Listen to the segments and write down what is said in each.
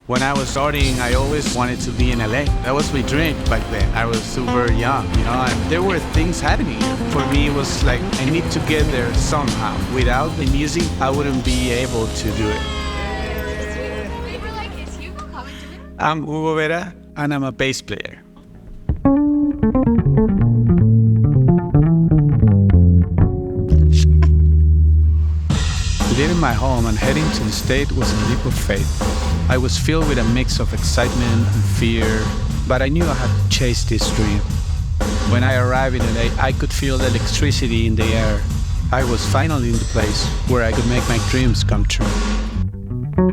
When I was starting, I always wanted to be in LA. That was my dream back then. I was super young, and there were things happening here. For me, it was like, I need to get there somehow. Without the music, I wouldn't be able to do it. Is Hugo coming to me? I'm Hugo Vera, and I'm a bass player. Leaving my home and heading to the state was a leap of faith. I was filled with a mix of excitement and fear, but I knew I had to chase this dream. When I arrived in LA, I could feel the electricity in the air. I was finally in the place where I could make my dreams come true.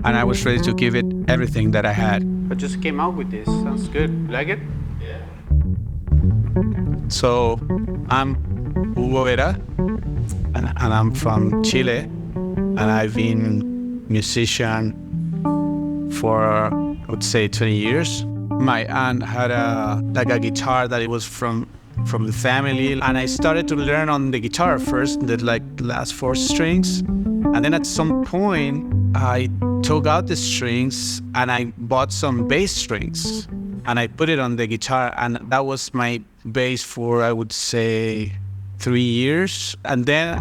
And I was ready to give it everything that I had. I just came out with this. Sounds good. You like it? Yeah. So, I'm Hugo Vera, and I'm from Chile. And I've been a musician for, I would say, 20 years. My aunt had a guitar that it was from the family. And I started to learn on the guitar first, the last 4 strings. And then at some point, I took out the strings and I bought some bass strings. And I put it on the guitar, and that was my bass for, I would say, 3 years. And then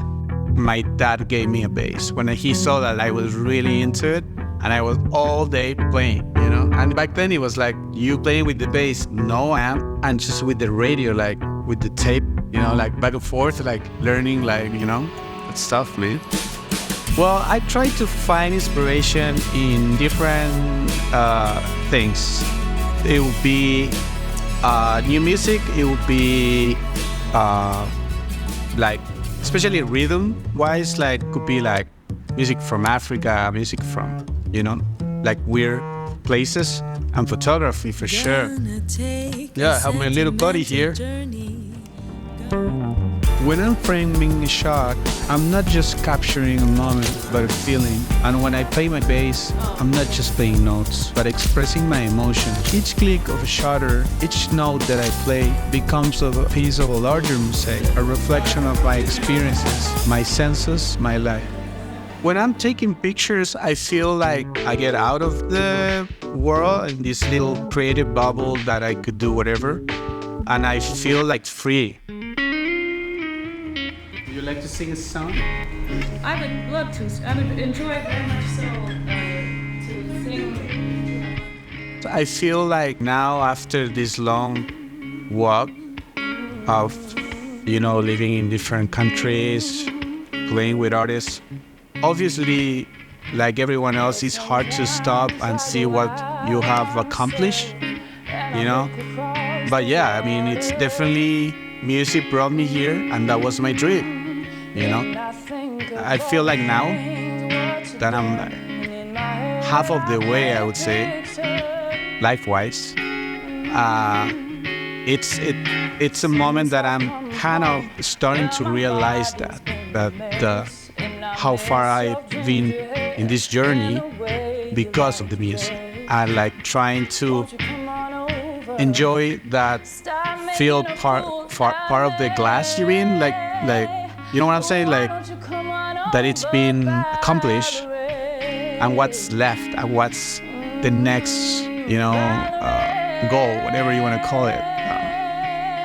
my dad gave me a bass when he saw that I was really into it, and I was all day playing, And back then it was like, you playing with the bass? No, I am. And just with the radio, like with the tape, back and forth, learning, that stuff, man. Well, I try to find inspiration in different things. It would be new music. It would be especially rhythm-wise, could be music from Africa, music from, weird places, and photography for sure. Yeah, I have my little buddy here. When I'm framing a shot, I'm not just capturing a moment, but a feeling. And when I play my bass, I'm not just playing notes, but expressing my emotion. Each click of a shutter, each note that I play becomes a piece of a larger mosaic, a reflection of my experiences, my senses, my life. When I'm taking pictures, I feel like I get out of the world in this little creative bubble that I could do whatever, and I feel free. Would you like to sing a song? I would love to. I would enjoy very much so to sing. I feel like now, after this long walk of, living in different countries, playing with artists, obviously, like everyone else, it's hard to stop and see what you have accomplished, But yeah, it's definitely music brought me here, and that was my dream. I feel like now that I'm half of the way, I would say, life-wise. It's a moment that I'm kind of starting to realize that how far I've been in this journey because of the music, and trying to enjoy that feel part of the glass you're in, you know what I'm saying? That it's been accomplished, and what's left, and what's the next, goal, whatever you want to call it.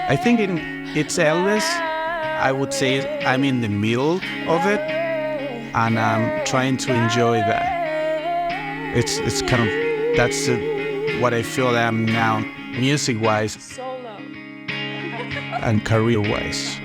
I think it's endless. I would say I'm in the middle of it, and I'm trying to enjoy that. It's kind of, that's what I feel I am now, music-wise and career-wise.